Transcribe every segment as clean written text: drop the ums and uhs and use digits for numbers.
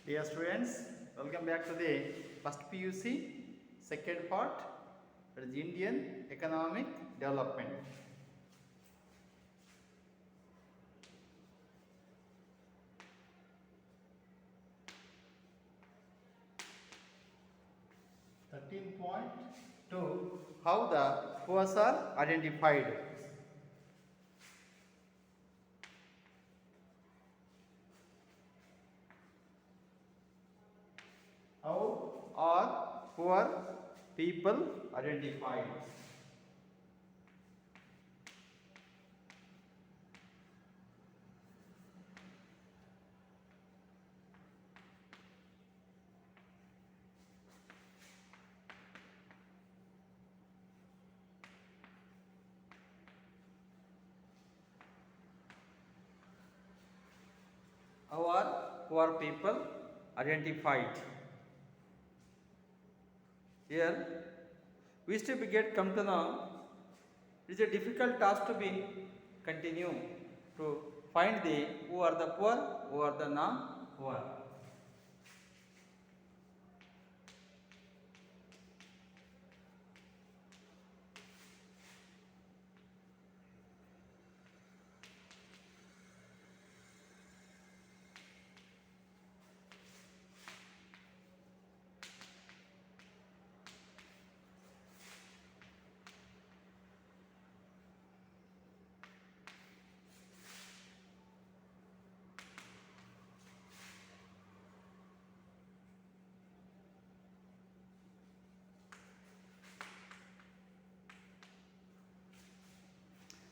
Dear students, welcome back to the first PUC, second part, that is Indian economic development. (13.2) How the poor are identified. How are poor people identified? How are poor people identified? Here, we still get come to know it is a difficult task to be continue to find the who are the poor, who are the non-poor.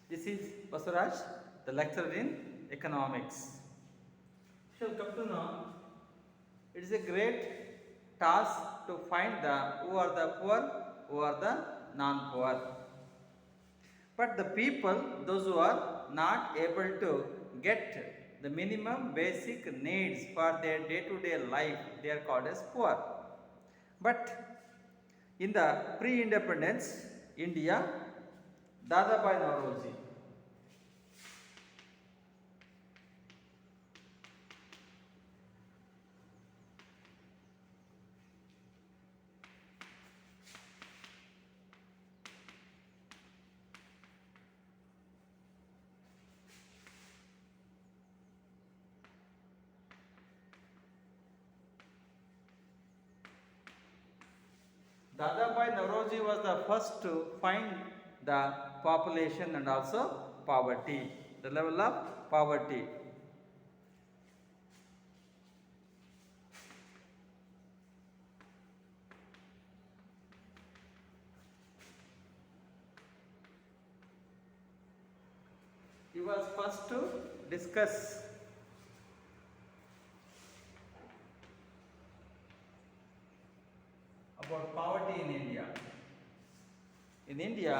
This is Basuraj, the lecturer in economics. Shall come to know it is a great task to find the who are the poor, who are the non-poor. But the people, those who are not able to get the minimum basic needs for their day-to-day life, they are called as poor. But in the pre-independence India, Dadabhai Naoroji Dadabhai Naoroji was the first to find the population and also poverty, the level of poverty. He was first to discuss about poverty in India. In India,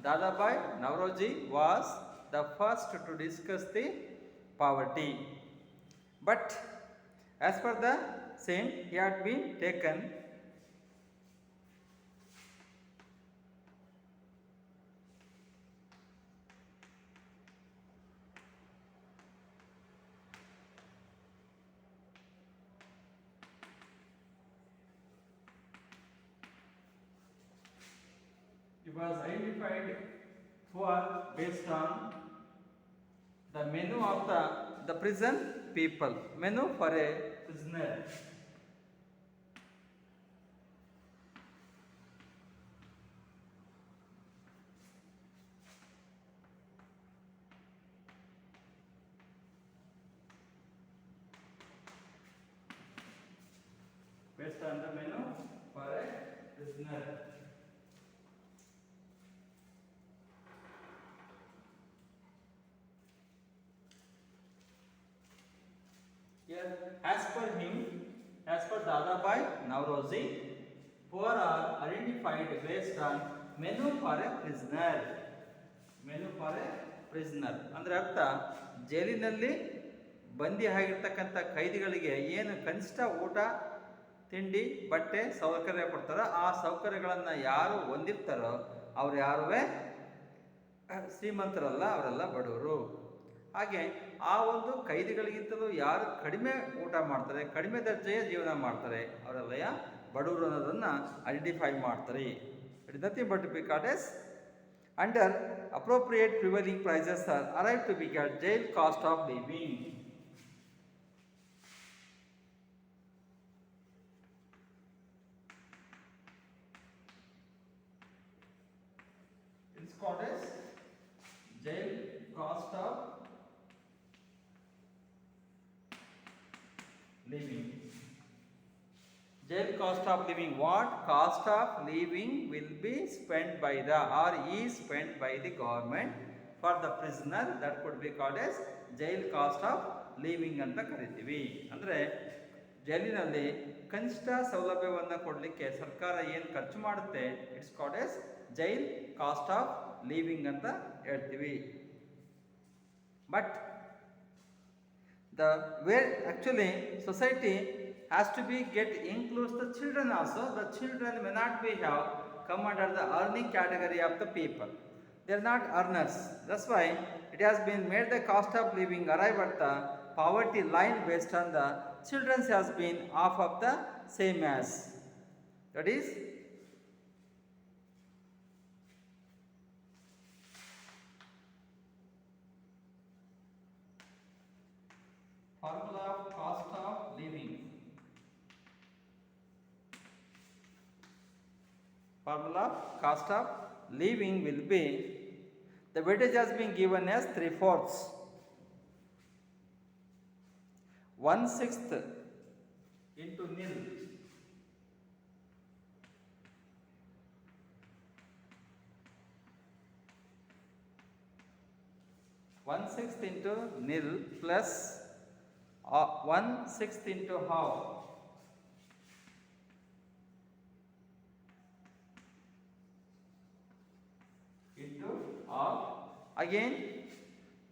Dadabhai Naoroji was the first to discuss the poverty. But as per the same, he had been taken it was identified for based on the menu of the prison people, menu for a prisoner. Based on the menu for a prisoner. Here, as per him, as per Dadabhai Naoroji, poor are identified based on menu for a prisoner. Menu for a prisoner. ಅಂದರೆ ಅರ್ಥ ಜೈಲಿನಲ್ಲಿ ಬಂದಿ ಆಗಿರ್ತಕ್ಕಂಥ ಖೈದಿಗಳಿಗೆ ಏನು ಕನಿಷ್ಠ ಊಟ ತಿಂಡಿ ಬಟ್ಟೆ ಸೌಕರ್ಯ ಕೊಡ್ತಾರೋ ಆ ಸೌಕರ್ಯಗಳನ್ನು ಯಾರು ಹೊಂದಿರ್ತಾರೋ ಅವ್ರು ಯಾರುವೇ ಶ್ರೀಮಂತರಲ್ಲ, ಅವರೆಲ್ಲ ಬಡವರು. ಹಾಗೆ ಆ ಒಂದು ಕೈದಿಗಳಿಗಿಂತಲೂ ಯಾರು ಕಡಿಮೆ ಊಟ ಮಾಡ್ತಾರೆ, ಕಡಿಮೆ ದರ್ಜೆಯ ಜೀವನ ಮಾಡ್ತಾರೆ, ಅವರೆಲ್ಲ ಬಡವರು ಅನ್ನೋದನ್ನು ಐಡೆಂಟಿಫೈ ಮಾಡ್ತಾರೆ. It is nothing but because under appropriate prevailing prices are arrived to be at jail cost of living. It is called as jail cost of living. Jail cost of living. What cost of living will be spent by the or is spent by the government for the prisoner, that could be called as jail cost of living ಅಂತ ಕರಿತೀವಿ. ಅಂದರೆ ಜೈಲಿನಲ್ಲಿ ಕನಿಷ್ಠ ಸೌಲಭ್ಯವನ್ನು ಕೊಡಲಿಕ್ಕೆ ಸರ್ಕಾರ ಏನು ಖರ್ಚು ಮಾಡುತ್ತೆ, it's called as jail cost of living ಅಂತ ಹೇಳ್ತೀವಿ. But the way actually society has to be get includes the children also. The children may not be have come under the earning category of the people. They are not earners. That's why it has been made the cost of living arrive at the poverty line based on the children's has been half of the same as. That is formula of cost of living. Formula of cost of living will be, the weightage has been given as 3/4, 1/6 into nil. One-sixth into nil plus 1/6 into half into half, again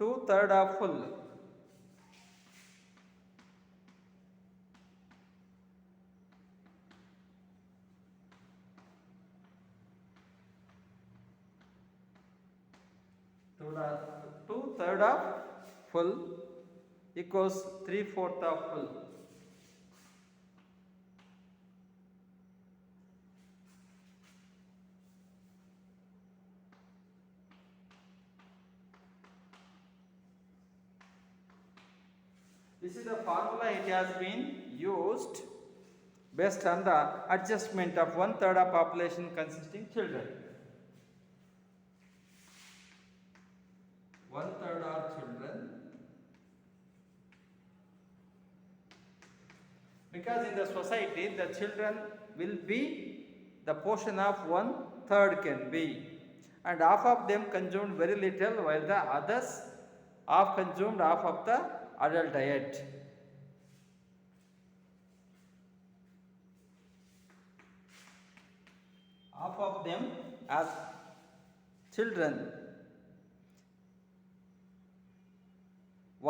2/3 of full, two-third of full equals 3/4 of full. This is the formula. It has been used based on the adjustment of 1/3 of population consisting children. 1/3 are children, because in the society the children will be the portion of 1/3 can be, and half of them consumed very little while the others half consumed half of the adult diet. Half of them as children,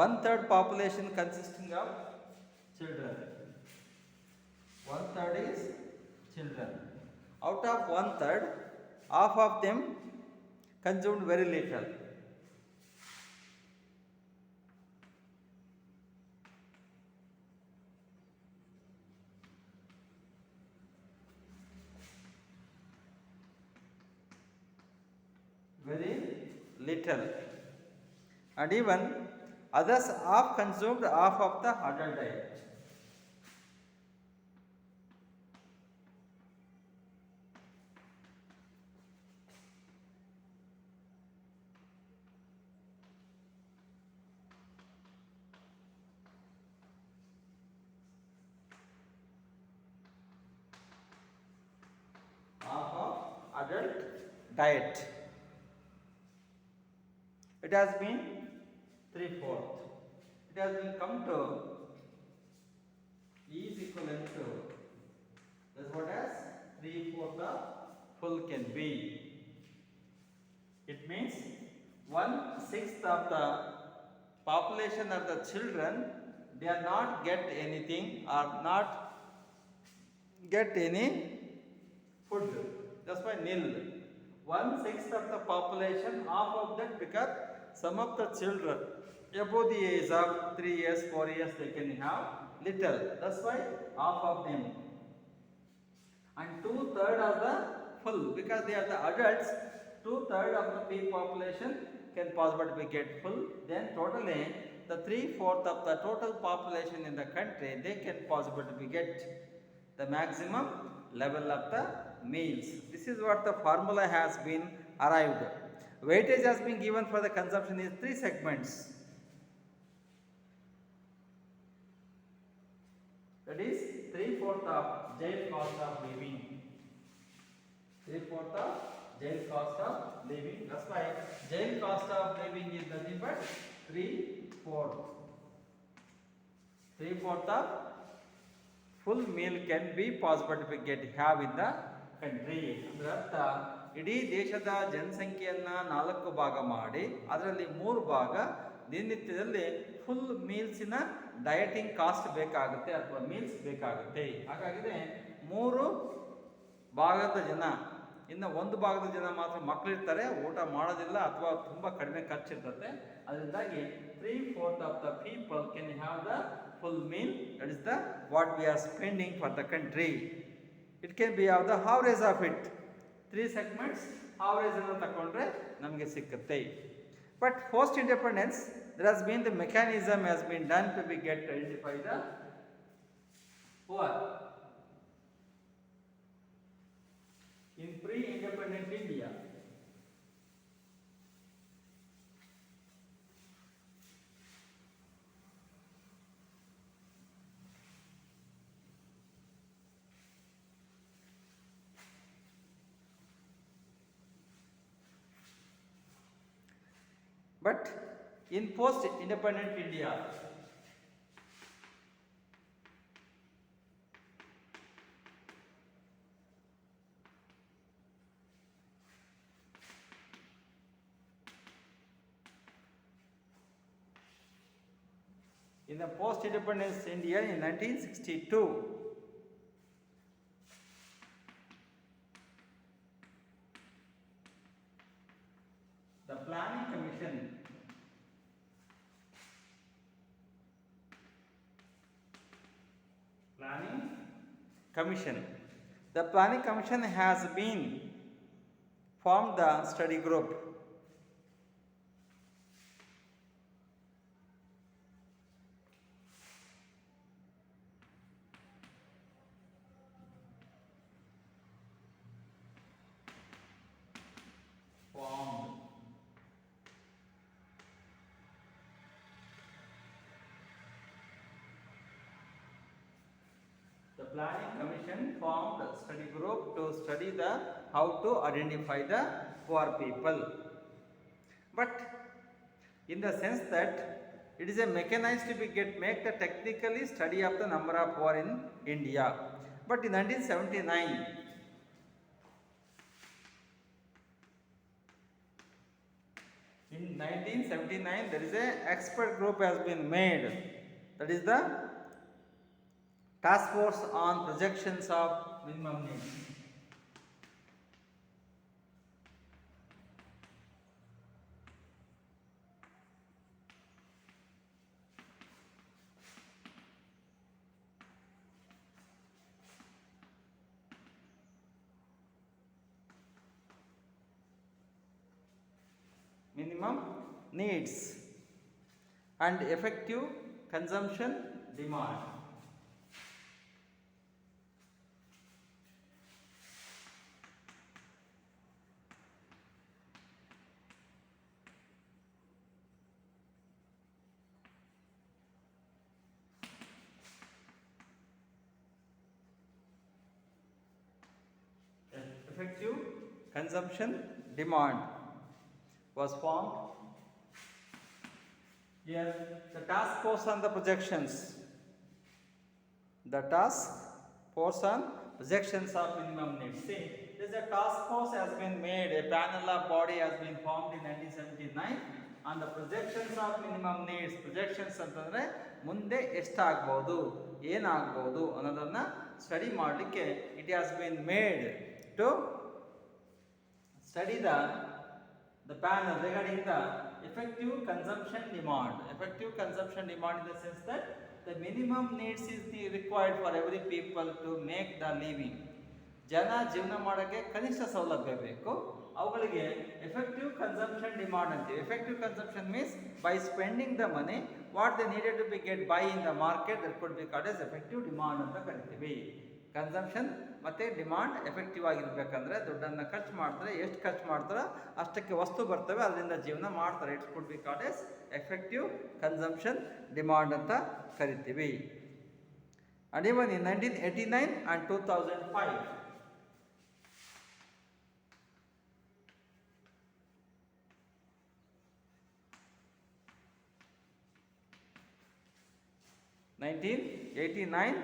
1/3 population consisting of children. 1/3 is children. Out of 1/3, half of them consumed very little. Very little. And even others half consumed half of the adult diet. Half of adult diet. It has been 3/4. It has been come to is equivalent to, that's what as 3/4 of full can be. It means 1/6 of the population of the children, they are not get anything or not get any food. That's why nil. 1/6 of the population, half of that, because some of the children above the age of 3 years, 4 years, they can have little. That's why half of them. And 2/3 of the full, because they are the adults, 2/3 of the peak population can possibly get full. Then totally the 3/4 of the total population in the country, they can possibly get the maximum level of the meals. This is what the formula has been arrived. Weightage has been given for the consumption in 3 segments. That is 3/4 of jail cost of living. 3/4 of jail cost of living. That's why jail cost of living is nothing but 3/4. 3/4 of full meal can be possible to get have in the country. ಅದರ ಅರ್ಥ ಇಡೀ ದೇಶದ ಜನಸಂಖ್ಯೆಯನ್ನು 4 ಭಾಗ ಮಾಡಿ ಅದರಲ್ಲಿ 3 ಭಾಗ ದಿನನಿತ್ಯದಲ್ಲಿ full ಮೀಲ್ಸಿನ dieting cost ಬೇಕಾಗುತ್ತೆ ಅಥವಾ ಮೀಲ್ಸ್ ಬೇಕಾಗುತ್ತೆ. ಹಾಗಾಗಿದೆ 3 ಭಾಗದ ಜನ, ಇನ್ನು 1 ಭಾಗದ ಜನ ಮಾತ್ರ ಮಕ್ಕಳಿರ್ತಾರೆ, ಊಟ ಮಾಡೋದಿಲ್ಲ ಅಥವಾ ತುಂಬ ಕಡಿಮೆ ಖರ್ಚಿರ್ತದೆ. ಅದರಿಂದಾಗಿ 3/4 of the people can have the full meal. That is the what we are spending for the country. It can be of the average of it. 3 segments average ಅನ್ನು ತಗೊಂಡ್ರೆ ನಮಗೆ ಸಿಕ್ಕುತ್ತೆ. But post independence there has been the mechanism has been done to be get identify the poor. In pre-independent India, but in post-independent India, in the post-independence India in 1962, the Planning Commission the Planning Commission has been formed the study group. The Planning Commission formed a study group to study the how to identify the poor people. But in the sense that it is a mechanized to be make the technically study of the number of poor in India. But in 1979, there is a expert group has been made. That is the Task Force on Projections of Minimum Needs. Minimum needs and effective consumption demand. Effective consumption demand was formed. Here the task force on the projections. The task force on projections of minimum needs. See, there is a task force has been made, a panel of body has been formed in 1979 on the projections of minimum needs. Projections ಅಂತಂದ್ರೆ ಮುಂದೆ ಎಷ್ಟಾಗಬಹುದು, ಏನಾಗಬಹುದು ಅನ್ನೋದನ್ನ study ಮಾಡಲಿಕ್ಕೆ it has been made to study the the panel regarding the effective consumption demand. Effective consumption demand in the sense that the minimum needs is the required for every people to make the living. ಜನ ಜೀವನ ಮಾಡೋಕ್ಕೆ ಕನಿಷ್ಠ ಸೌಲಭ್ಯ ಬೇಕು, ಅವುಗಳಿಗೆ effective consumption demand ಅಂತೀವಿ. Effective consumption means by spending the money what they needed to be get by in the market, that could be called as effective demand ಅಂತ ಕರಿತೀವಿ. ಕನ್ಸಂಪ್ಷನ್ ಮತ್ತು ಡಿಮಾಂಡ್ ಎಫೆಕ್ಟಿವ್ ಆಗಿರ್ಬೇಕಂದ್ರೆ ದುಡ್ಡನ್ನು ಖರ್ಚು ಮಾಡ್ತಾರೆ, ಎಷ್ಟು ಖರ್ಚು ಮಾಡ್ತಾರೋ ಅಷ್ಟಕ್ಕೆ ವಸ್ತು ಬರ್ತವೆ, ಅದರಿಂದ ಜೀವನ ಮಾಡ್ತಾರೆ. It's could be called as effective consumption demand ಅಂತ ಕರಿತೀವಿ. And even in 1989 and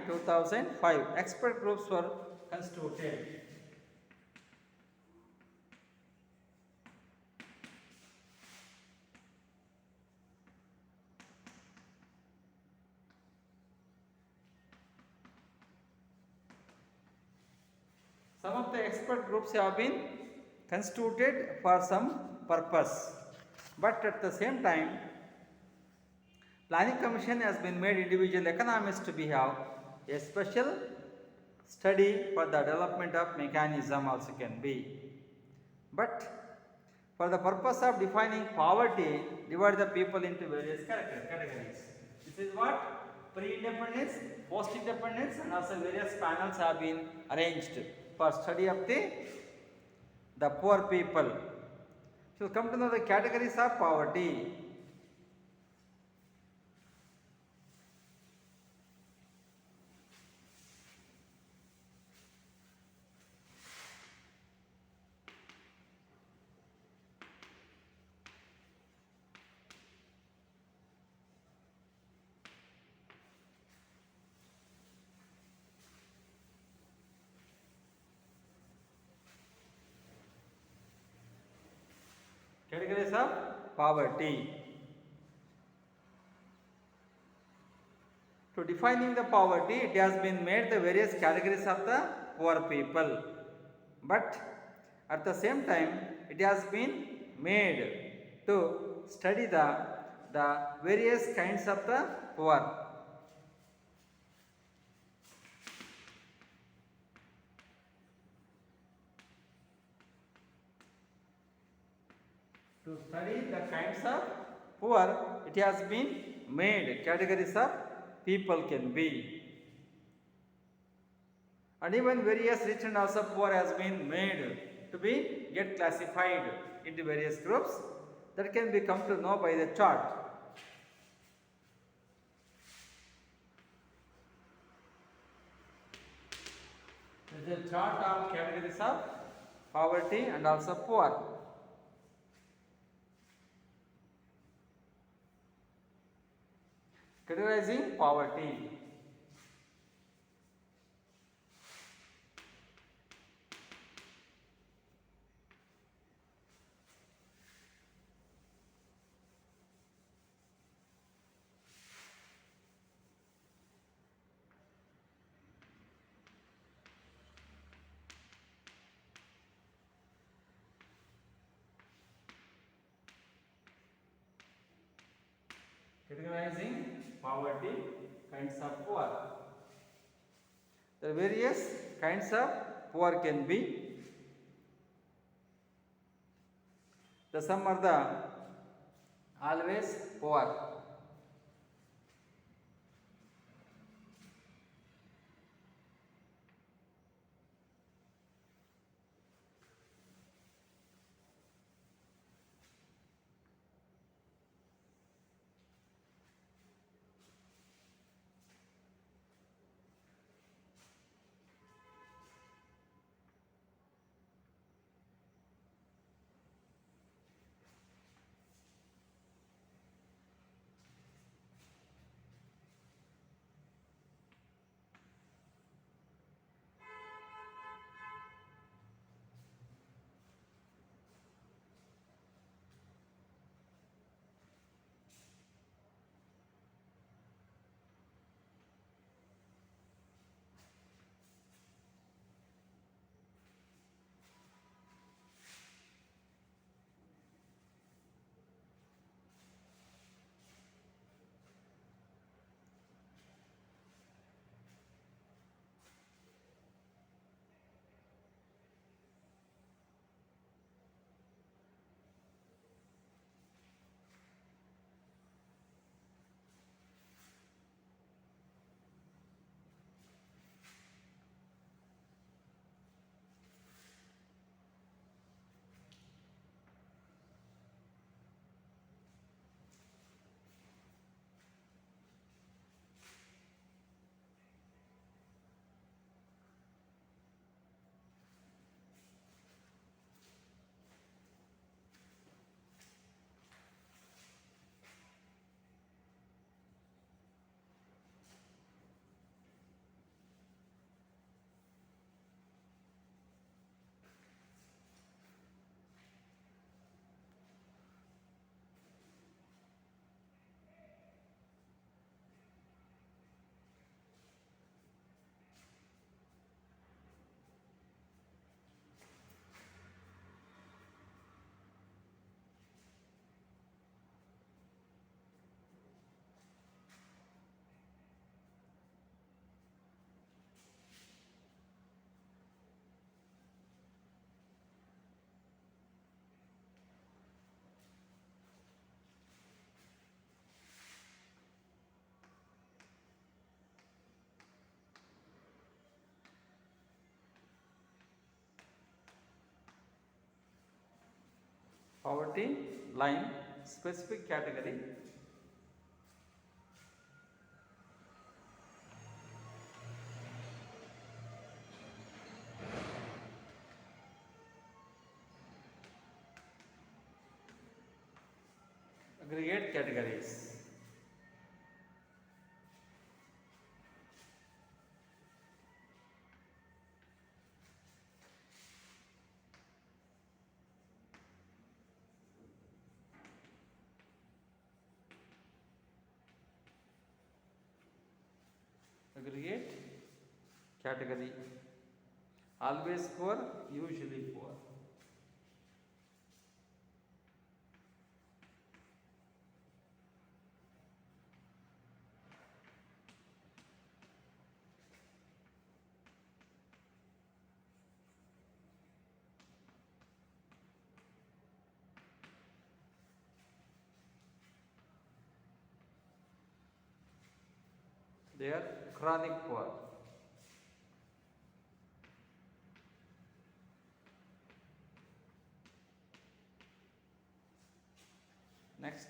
2005, expert groups were constituted. Some of the expert groups have been constituted for some purpose, but at the same time, Planning Commission has been made individual economists to be have a special study for the development of mechanism also can be. But for the purpose of defining poverty, divide the people into various categories. This is what pre-independence, post-independence, and also various panels have been arranged for study of the poor people. So come to know the categories of poverty. Categories of poverty. To defining the poverty, it has been made the various categories of the poor people, but at the same time it has been made to study the various kinds of the poor. To study the kinds of poor, it has been made categories of people can be. And even various rich and also poor has been made to be get classified into various groups that can be come to know by the chart. This is a chart of categories of poverty and also poor. Categorizing poverty. Categorizing poverty, kinds of poor. The various kinds of poor can be. The some are the always poor. poverty line specific category. Aggregate categories. Aggregate category. Always poor, usually poor. They are chronic poor. Next,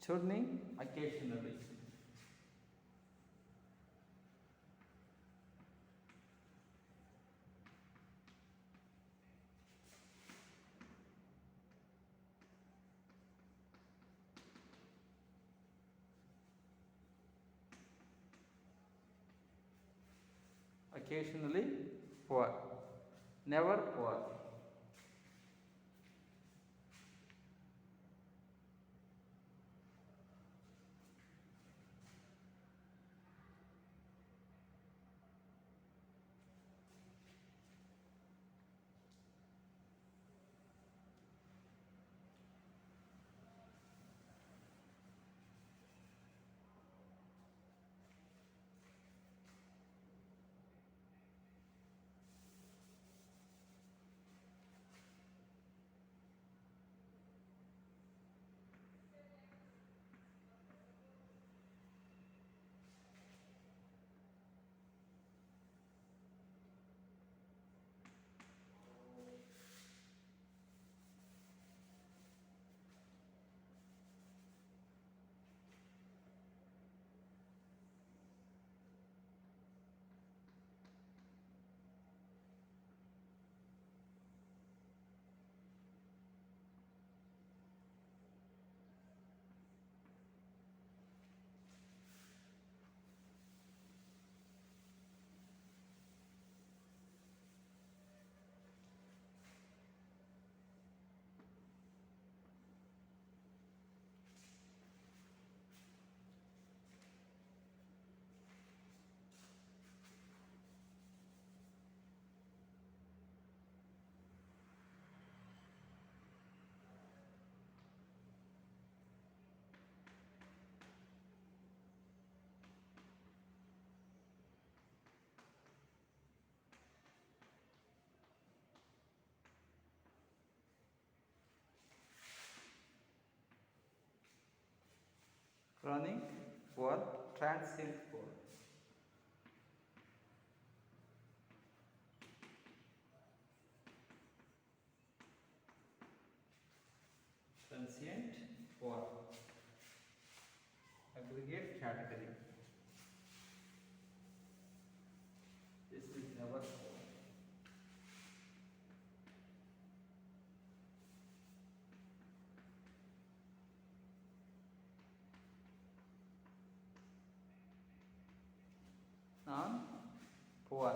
churning occasionally. Occasionally poor, never poor. Chronic poor, transient poor. Transient poor. Aggregate category. This is never poor. Non poor.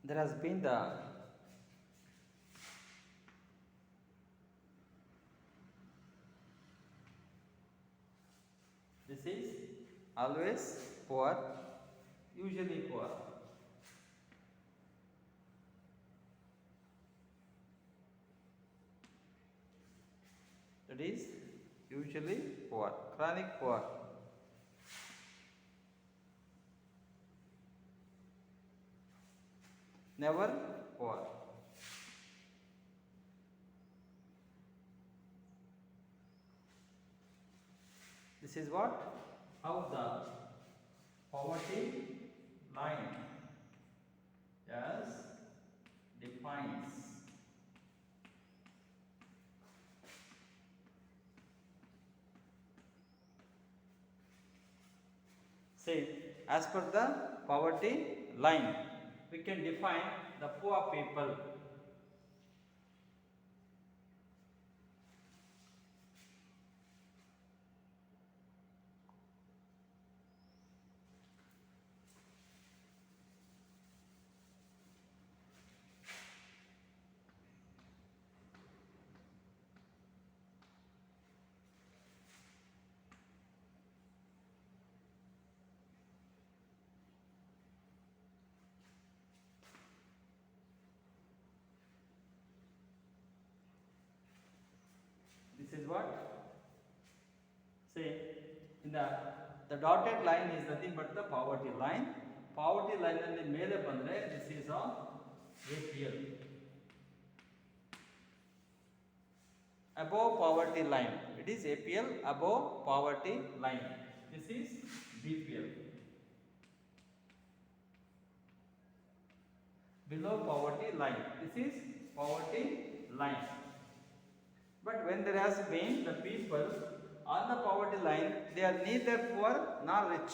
There has been this is always poor, usually poor. It is usually poor, chronic poor. Never poor. This is what? How the poverty line as defines. Say, as per the poverty line, we can define the poor people. This is what? Say, in the dotted line is nothing but the poverty line. Poverty line alli mele bandre this is of APL. Above poverty line. It is APL above poverty line. This is BPL. Below poverty line. This is poverty line. But when there has been the people on the poverty line, they are neither poor nor rich.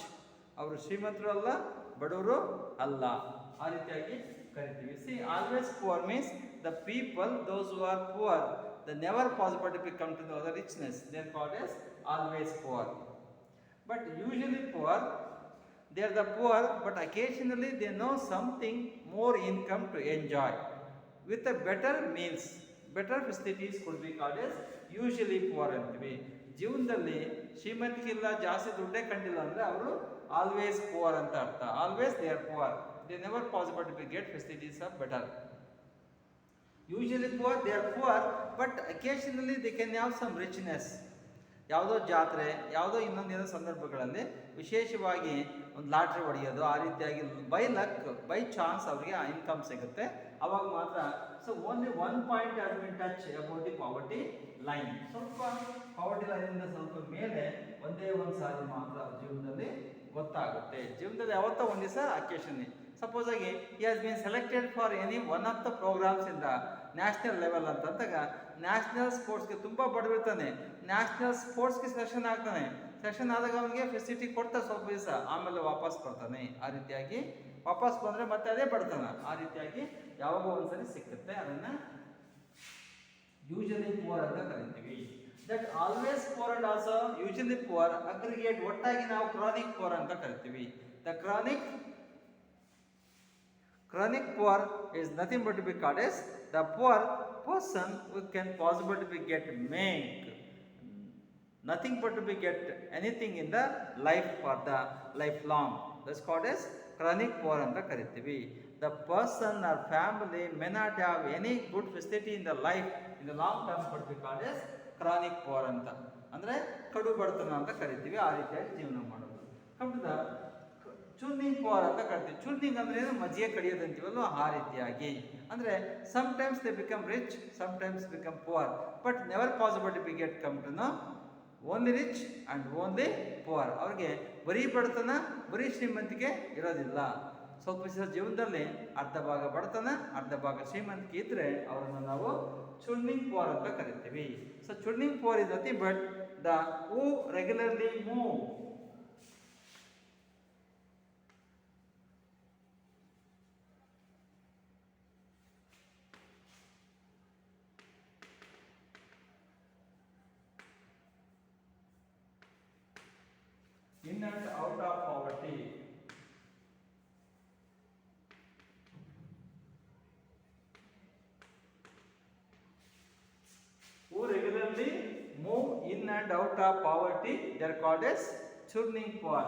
ಅವರು ಶ್ರೀಮಂತರು ಅಲ್ಲ, ಬಡವರು ಅಲ್ಲ, ಆ ರೀತಿಯಾಗಿ ಕರಿತೀವಿ. See, always poor means the people, those who are poor, they never possible to become to know the richness. They are called as always poor. But usually poor, they are the poor, but occasionally they know something more income to enjoy with a better means. Better facilities could be called S usually poor ಅಂತೀವಿ. ಜೀವನದಲ್ಲಿ ಶ್ರೀಮಂತಿಗಿಲ್ಲ, ಜಾಸ್ತಿ ದುಡ್ಡೇ ಕಂಡಿಲ್ಲ ಅಂದರೆ ಅವರು always poor ಅಂತ ಅರ್ಥ. Always they are poor, they never possible to be get facilities of better. Usually poor, they are poor, but occasionally they can have some richness. ಯಾವುದೋ ಜಾತ್ರೆ, ಯಾವುದೋ ಇನ್ನೊಂದೇನೋ ಸಂದರ್ಭಗಳಲ್ಲಿ ವಿಶೇಷವಾಗಿ ಒಂದು ಲಾಟ್ರಿ ಹೊಡೆಯೋದು, ಆ ರೀತಿಯಾಗಿ ಬೈ ಲಕ್, ಬೈ ಚಾನ್ಸ್ ಅವರಿಗೆ ಇನ್ಕಮ್ ಸಿಗುತ್ತೆ, ಅವಾಗ ಮಾತ್ರ. So only one point has been touch about the poverty line. ಸ್ವಲ್ಪ ಪಾವರ್ಟಿ ಲೈನಿಂದ ಸ್ವಲ್ಪ ಮೇಲೆ ಒಂದೇ ಒಂದು ಸಾರಿ ಮಾತ್ರ ಜೀವನದಲ್ಲಿ ಗೊತ್ತಾಗುತ್ತೆ. ಜೀವನದಲ್ಲಿ ಯಾವತ್ತೋ ಒಂದು ದಿವಸ ಅಕೇಶನ್, ಸಪೋಸ್ ಆಗಿ he has been selected for any one of the programmes in the national level ಅಂತಂದಾಗ, ನ್ಯಾಷನಲ್ ಸ್ಪೋರ್ಟ್ಸ್ಗೆ ತುಂಬ ಬಡವಿರ್ತಾನೆ, ನ್ಯಾಷನಲ್ ಸ್ಪೋರ್ಟ್ಸ್ಗೆ ಸೆಲೆಕ್ಷನ್ ಆಗ್ತಾನೆ. ಸೆಲೆಕ್ಷನ್ ಆದಾಗ ಅವನಿಗೆ ಫೆಸಿಲಿಟಿ ಕೊಡ್ತಾರೆ ಸ್ವಲ್ಪ ದಿವಸ, ಆಮೇಲೆ ವಾಪಸ್ ಬರ್ತಾನೆ. ಆ ರೀತಿಯಾಗಿ ವಾಪಸ್ ಬಂದರೆ ಮತ್ತೆ ಅದೇ ಬಡ್ತಾನ. ಆ ರೀತಿಯಾಗಿ ಯಾವಾಗೋ ಒಂದ್ಸರಿ ಸಿಕ್ಕುತ್ತೆ, ಅದನ್ನು ಯೂಶಲಿ ಪುವರ್ ಅಂತ ಕರಿತೀವಿ. That always poor and also usually poor aggregate ಒಟ್ಟಾಗಿ ನಾವು ಕ್ರಾನಿಕ್ ಪುವರ್ ಅಂತ ಕರಿತೀವಿ. The chronic poor is nothing but to be called as the poor person who can possible to be get make nothing but to be get anything in the life for the lifelong. That's called as chronic poor anta karitivi. The person or family may not have any good facility in the life in the long term but be called as chronic poor anta, ಅಂದ್ರೆ ಕಡು ಬಡತನ ಅಂತ ಕರಿತೀವಿ. ಆ ರೀತಿಯಾಗಿ ಜೀವನ ಮಾಡೋದು. Come to the ಚೂರ್ನಿಂಗ್ power ಅಂತ ಕರಿತೀವಿ. ಚೂರ್ನಿಂಗ್ ಅಂದ್ರೆ ಏನು, ಮಜ್ಜಿಗೆ ಕಡಿಯೋದು ಅಂತೀವಲ್ವ, ಆ ರೀತಿಯಾಗಿ. ಅಂದರೆ sometimes they become rich, sometimes become poor, but never possible to be get come to know only rich and only poor. ಅವ್ರಿಗೆ ಬರೀ ಬಡತನ, ಬರೀ ಶ್ರೀಮಂತಿಕೆ ಇರೋದಿಲ್ಲ. ಸ್ವಲ್ಪ ದಿವಸ ಜೀವನದಲ್ಲಿ ಅರ್ಧ ಭಾಗ ಬಡತನ, ಅರ್ಧ ಭಾಗ ಶ್ರೀಮಂತಿಕೆ ಇದ್ದರೆ ಅವರನ್ನು ನಾವು ಚೂರ್ನಿಂಗ್ ಪುವರ್ ಅಂತ ಕರಿತೀವಿ. So churning poor is nothing but the who regularly move in and out of poverty. Who regularly move in and out of poverty, they are called as churning poor.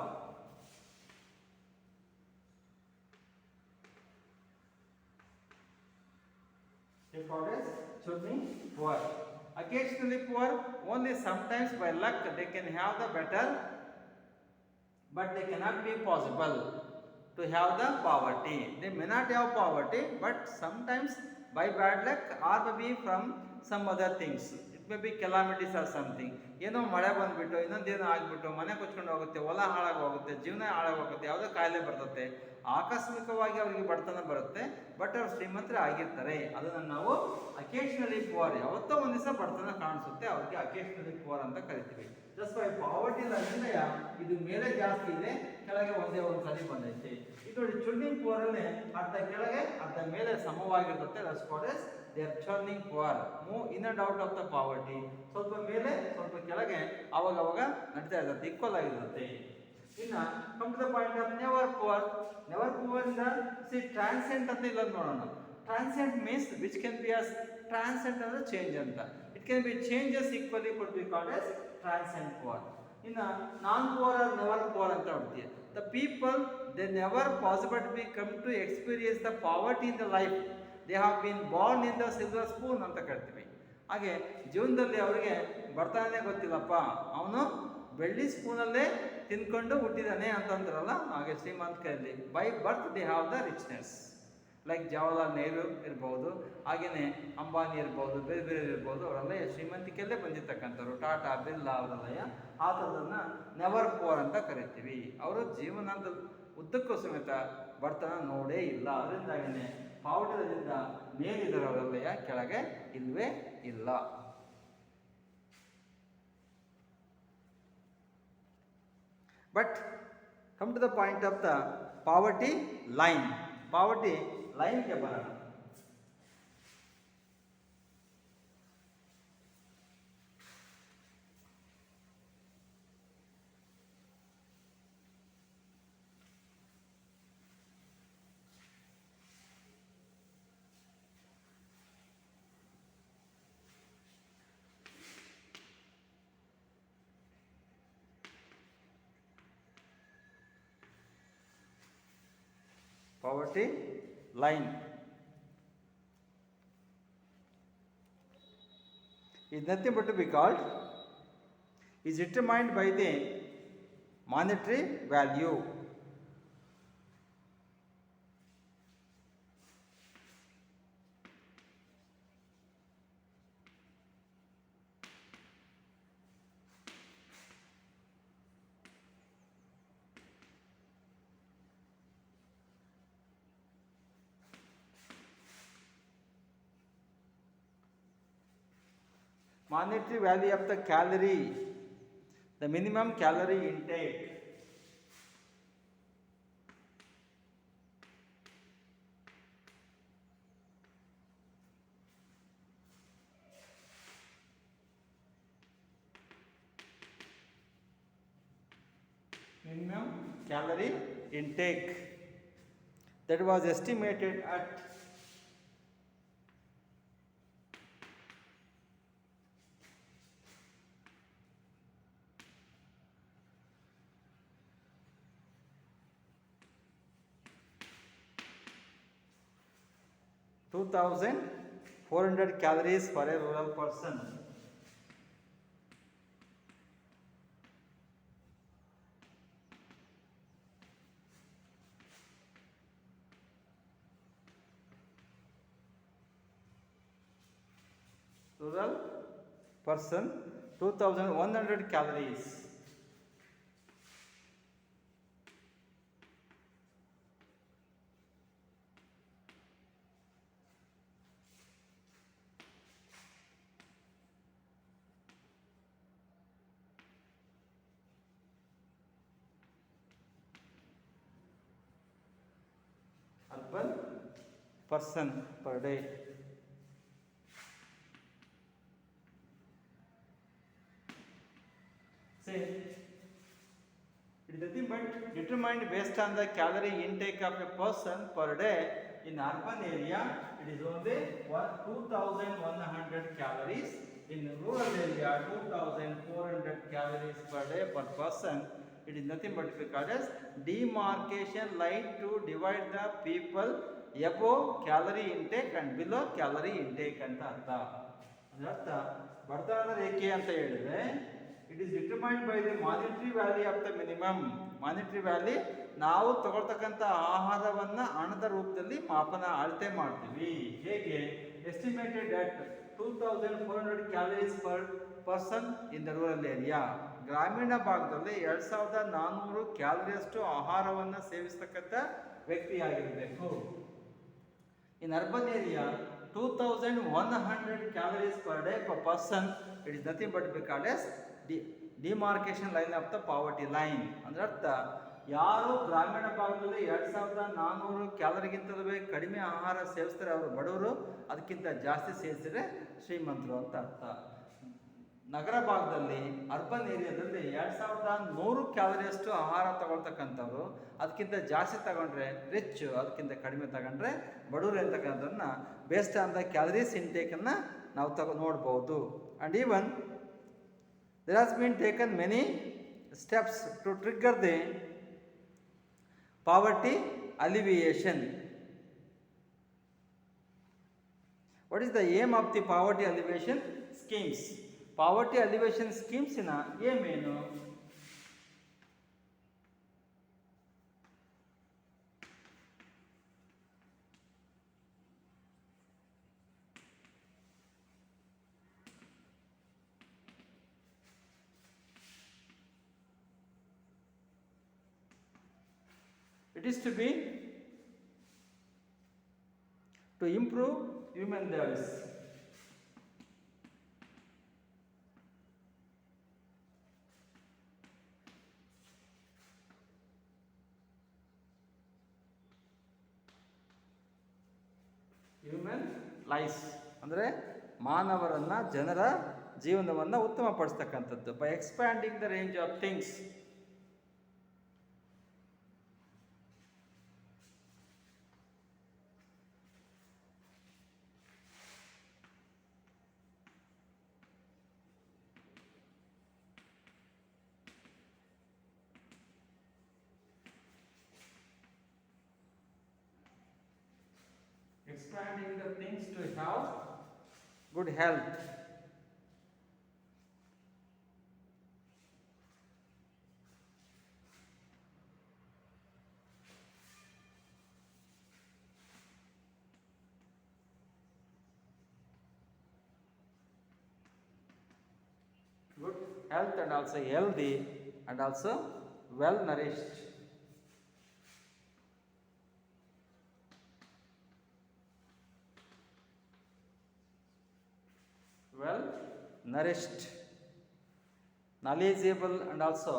They are called as churning poor. occasionally poor, only sometimes by luck they can have the better, but they cannot be possible to have the poverty. They may not have poverty, but sometimes by bad luck or maybe from some other things. It may be calamities or something. ಏನೋ ಮಳೆ ಬಂದ್ಬಿಟ್ಟು ಇನ್ನೊಂದೇನೋ ಆಗ್ಬಿಟ್ಟು ಮನೆ ಕೊಚ್ಕೊಂಡು ಹೋಗುತ್ತೆ, ಹೊಲ ಹಾಳಾಗೋಗುತ್ತೆ, ಜೀವನ ಹಾಳಾಗೋಗುತ್ತೆ, ಯಾವುದೋ ಕಾಯಿಲೆ ಬರ್ತದೆ, ಆಕಸ್ಮಿಕವಾಗಿ ಅವರಿಗೆ ಬಡತನ ಬರುತ್ತೆ, ಬಟ್ ಅವ್ರು ಶ್ರೀಮಂತರೇ ಆಗಿರ್ತಾರೆ. ಅದನ್ನು ನಾವು ಅಕೇಶನಲಿ ಪುವರ್, ಯಾವತ್ತೋ ಒಂದು ದಿವಸ ಬಡತನ ಕಾಣಿಸುತ್ತೆ, ಅವ್ರಿಗೆ ಅಕೇಶನಲಿ ಪುವರ್ ಅಂತ ಕರಿತೀವಿ. ಜಸ್ಟ್ ಬೈ ಪಾವರ್ಟಿ ನಿರ್ಣಯ ಇದು ಮೇಲೆ ಜಾಸ್ತಿ ಇದೆ, ಕೆಳಗೆ ಒಂದೇ ಒಂದು ಸರಿ ಬಂದೈತೆ. ಇದು ನೋಡಿ ಚುರ್ನಿಂಗ್ ಪುವರ್ ಅಲ್ಲಿ ಅರ್ಧ ಕೆಳಗೆ ಅರ್ಧ ಮೇಲೆ ಸಮವಾಗಿರುತ್ತೆ. That's called as they are churning poor, move in and out of the poverty. ಸ್ವಲ್ಪ ಮೇಲೆ ಸ್ವಲ್ಪ ಕೆಳಗೆ ಅವಾಗ ನಡೀತಾ ಇರುತ್ತೆ, ಈಕ್ವಲ್ ಆಗಿರುತ್ತೆ. ಇನ್ನ come to the point of never poor. Never poor ಇಂದ ಸಿ ಟ್ರಾನ್ಸೆಂಟ್ ಅಂತ ಇಲ್ಲ ನೋಡೋಣ. Transient means which can be as transient ಅಂದ್ರೆ ಚೇಂಜ್ ಅಂತ. It can be changes equally could be called as transient poor. ಇನ್ನ non poor or never poor ಅಂತ ಹೇಳ್ತೀವಿ. The people they never possible to be come to experience the poverty in the life. They have been born in the silver spoon ಅಂತ ಕರಿತೀವಿ. ಹಾಗೆ ಜೀವನದಲ್ಲಿ ಅವರಿಗೆ ಬರ್ತಾನೆ ಗೊತ್ತಿಲ್ಲಪ್ಪ, ಅವನು ಬೆಳ್ಳಿ ಸ್ಪೂನಲ್ಲೇ ತಿನ್ಕೊಂಡು ಹುಟ್ಟಿದಾನೆ ಅಂತಂದ್ರಲ್ಲ, ಹಾಗೆ ಶ್ರೀಮಂತಿಕೆಯಲ್ಲಿ by birth they have the richness. Like Jawaharlal Nehru ಇರ್ಬೋದು, ಹಾಗೆಯೇ ಅಂಬಾನಿ ಇರ್ಬೋದು, ಬೇರೆ ಬೇರೆ ಇರ್ಬೋದು, ಅವರೆಲ್ಲ ಶ್ರೀಮಂತಿಕೆಯಲ್ಲೇ ಬಂದಿರ್ತಕ್ಕಂಥವ್ರು. ಟಾಟಾ, ಬಿರ್ಲಾ ಅವರೆಲ್ಲ ಆ ಥರದನ್ನು ನೆವರ್ ಪುವರ್ ಅಂತ ಕರಿತೀವಿ. ಅವರು ಜೀವನದ ಉದ್ದಕ್ಕೂ ಸಮೇತ ಬಡತನ ನೋಡೇ ಇಲ್ಲ. ಅದರಿಂದಾಗಿನೇ ಪಾವಟದಿಂದ ಮೇಲಿದರವರೆಲ್ಲ ಕೆಳಗೆ ಇಲ್ವೇ ಇಲ್ಲ. But come to the point of the poverty line. Poverty ಲೈನ್ಗೆ ಬರೋಣ. Poverty line is nothing but to be called, is determined by the monetary value. Monetary value of the calorie, the minimum calorie intake. Minimum calorie intake that was estimated at 2400 calories for a rural person. Rural person 2100 calories. Urban person per day. Say it is nothing but determined based on the calorie intake of a person per day. In urban area it is only 2100 calories. In rural area 2400 calories per day per person. It is nothing but because as demarcation line to divide the people above calorie intake and below calorie intake ಅಂತ ಅರ್ಥ. ಅರ್ಥ ಬಡತನದ ರೇಖೆ ಅಂತ ಹೇಳಿದ್ರೆ it is determined by the monetary value of the minimum. Monetary value ನಾವು ತಗೊಳ್ತಕ್ಕಂಥ ಆಹಾರವನ್ನು ಹಣದ ರೂಪದಲ್ಲಿ ಅಳತೆ ಮಾಡ್ತೀವಿ. ಹೇಗೆ? Estimated at 2400 calories per person in the rural area. ಗ್ರಾಮೀಣ ಭಾಗದಲ್ಲಿ 2400 ಕ್ಯಾಲರಿಯಷ್ಟು ಆಹಾರವನ್ನು ಸೇವಿಸ್ತಕ್ಕಂಥ ವ್ಯಕ್ತಿಯಾಗಿರಬೇಕು. In urban area 2100 calories per day per person. It is nothing but be called as demarcation line of the poverty line. ಅಂದ್ರೆ ಅರ್ಥ ಯಾರು ಗ್ರಾಮೀಣ ಭಾಗದಲ್ಲಿ 2400 ಕ್ಯಾಲರಿಗಿಂತಲೂ ಕಡಿಮೆ ಆಹಾರ ಸೇವಿಸ್ತಾರೆ ಅವರು ಬಡವರು, ಅದಕ್ಕಿಂತ ಜಾಸ್ತಿ ಸೇವಿಸಿದ್ರೆ ಶ್ರೀಮಂತರು ಅಂತ ಅರ್ಥ. ನಗರ ಭಾಗದಲ್ಲಿ ಅರ್ಬನ್ ಏರಿಯಾದಲ್ಲಿ 2100 ಕ್ಯಾಲರಿಯಷ್ಟು ಆಹಾರ ತಗೊಳ್ತಕ್ಕಂಥವ್ರು, ಅದಕ್ಕಿಂತ ಜಾಸ್ತಿ ತಗೊಂಡ್ರೆ ರಿಚ್, ಅದಕ್ಕಿಂತ ಕಡಿಮೆ ತಗೊಂಡ್ರೆ ಬಡವರು ಅಂತಕ್ಕಂಥದ್ದನ್ನ ಬೇಸ್ಡ್ ಆನ್ ದ ಕ್ಯಾಲರೀಸ್ ಇಂಟೇಕನ್ನು ನಾವು ನೋಡ್ಬೋದು. And even there has been taken many steps to trigger the poverty alleviation. What is the aim of the poverty alleviation schemes? Poverty alleviation ಸ್ಕೀಮ್ಸಿನ ಏಮ್ ಏನು? It is to improve human lives. Human life ಅಂದರೆ ಮಾನವರನ್ನು, ಜನರ ಜೀವನವನ್ನು ಉತ್ತಮಪಡಿಸ್ತಕ್ಕಂಥದ್ದು. By expanding the range of things. Expanding the things to have good health. Good health and also healthy and also well nourished. Well nourished, knowledgeable and also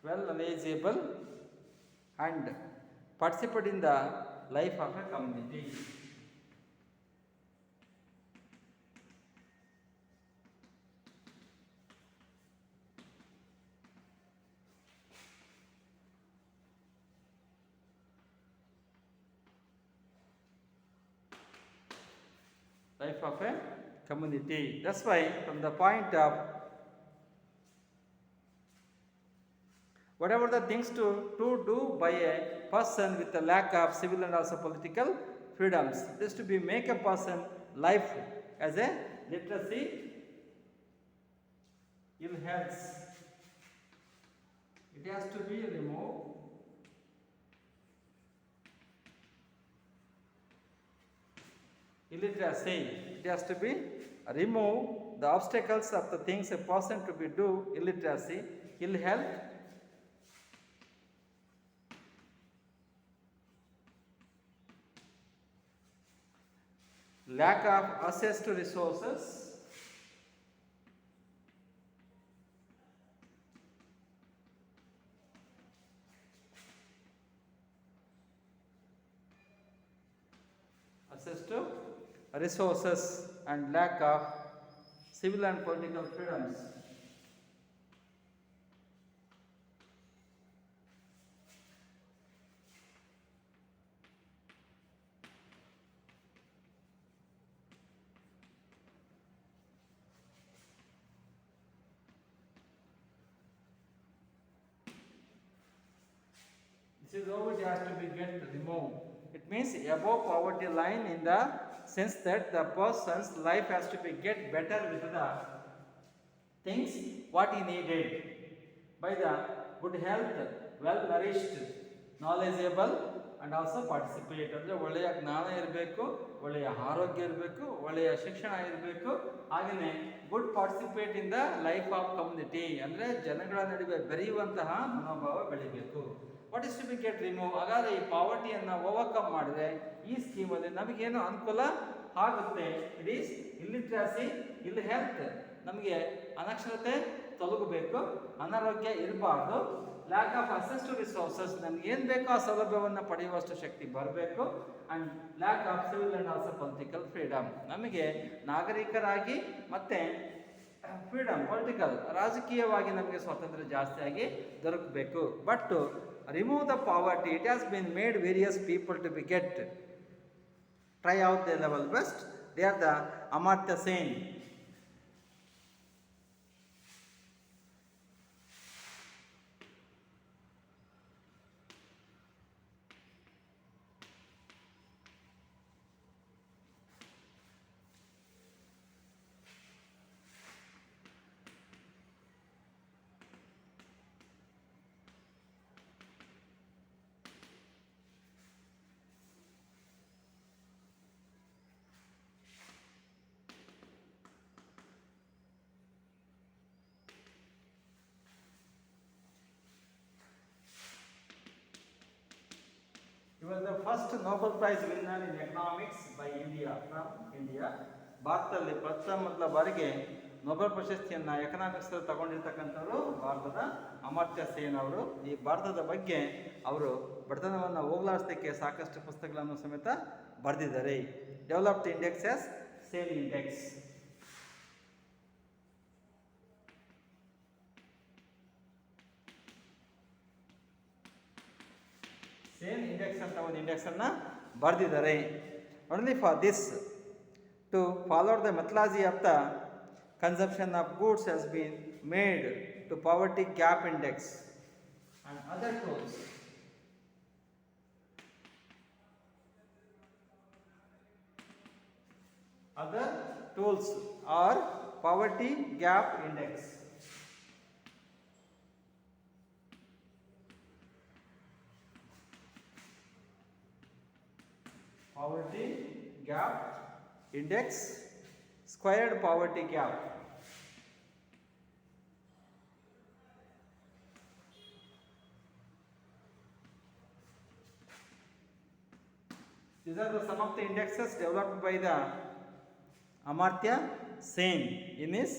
well knowledgeable and participate in the life of a community. Life of a community. That's why from the point of whatever the things to do by a person with a lack of civil and also political freedoms, this to be make a person life as a literacy, ill health. It has to be removed. Illiteracy, it has to be remove the obstacles of the things a person to be do. Illiteracy, ill health, lack of access to resources, access to resources and lack of civil and political freedoms. This is how it has to be get removed. It means above poverty line in the sense that the person's life has to be get better with the things what he needed by the good health, well nourished, knowledgeable and also participate. ಅಂದರೆ ಒಳ್ಳೆಯ ಜ್ಞಾನ ಇರಬೇಕು, ಒಳ್ಳೆಯ ಆರೋಗ್ಯ ಇರಬೇಕು, ಒಳ್ಳೆಯ ಶಿಕ್ಷಣ ಇರಬೇಕು, ಹಾಗೆಯೇ good participate in the life of community, ಅಂದರೆ ಜನಗಳ ನಡುವೆ ಬೆರೆಯುವಂತಹ ಮನೋಭಾವ ಬೆಳಿಬೇಕು. What is to be get remove. ಹಾಗಾದರೆ ಈ ಪಾವರ್ಟಿಯನ್ನು ಓವರ್ಕಮ್ ಮಾಡಿದ್ರೆ ಈ ಸ್ಕೀಮಲ್ಲಿ ನಮಗೇನು ಅನುಕೂಲ ಆಗುತ್ತೆ? ಇಟ್ ಈಸ್ ಇಲ್ಲಿಟ್ರಸಿ, ಇಲ್ ಹೆಲ್ತ್, ನಮಗೆ ಅನಕ್ಷರತೆ ತೊಲಗಬೇಕು, ಅನಾರೋಗ್ಯ ಇರಬಾರ್ದು, lack of access to resources, ನಮ್ಗೆ ಏನು ಬೇಕೋ ಆ ಸೌಲಭ್ಯವನ್ನು ಪಡೆಯುವಷ್ಟು ಶಕ್ತಿ ಬರಬೇಕು, and lack of civil and also political freedom, ನಮಗೆ ನಾಗರಿಕರಾಗಿ ಮತ್ತು ಫ್ರೀಡಮ್ ಪೊಲಿಟಿಕಲ್ ರಾಜಕೀಯವಾಗಿ ನಮಗೆ ಸ್ವಾತಂತ್ರ್ಯ ಜಾಸ್ತಿಯಾಗಿ ದೊರಕಬೇಕು. But remove the poverty, it has been made various people to be get try out the level best. They are the Amartya Sen. He was the first Nobel Prize winner in economics by India, from India. ಭಾರತದಲ್ಲಿ ಮೊದಲ ಬಾರಿಗೆ Nobel ಪ್ರಶಸ್ತಿಯನ್ನು economics ತಗೊಂಡಿರ್ತಕ್ಕಂಥವರು ಭಾರತದ ಅಮರ್ತ್ಯ ಸೇನ್ ಅವರು. ಈ ಭಾರತದ ಬಗ್ಗೆ ಅವರು ಬಡತನವನ್ನು ಹೋಗಲಾಡಿಸಲಿಕ್ಕೆ ಸಾಕಷ್ಟು ಪುಸ್ತಕಗಳನ್ನು ಸಮೇತ ಬರೆದಿದ್ದಾರೆ. Developed index as Sen index. Sen index ಅಂತ ಒಂದು ಇಂಡೆಕ್ಸನ್ನು ಬರೆದಿದ್ದಾರೆ. Only for this to follow the methodology of the consumption of goods has been made to poverty gap index and other tools. Other tools are poverty gap index. Poverty gap index, squared poverty gap. These are the some of the indexes developed by the Amartya Sen in his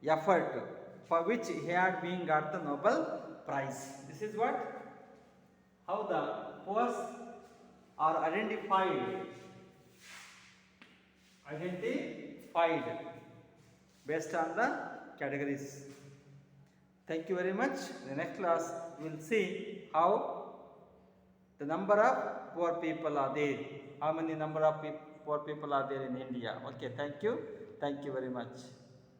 effort, for which he had been got the Nobel Prize. This is what, how the poor are identified based on the categories. Thank you very much. In the next class we will see how the number of poor people are there, how many number of poor people are there in India. Okay, thank you very much.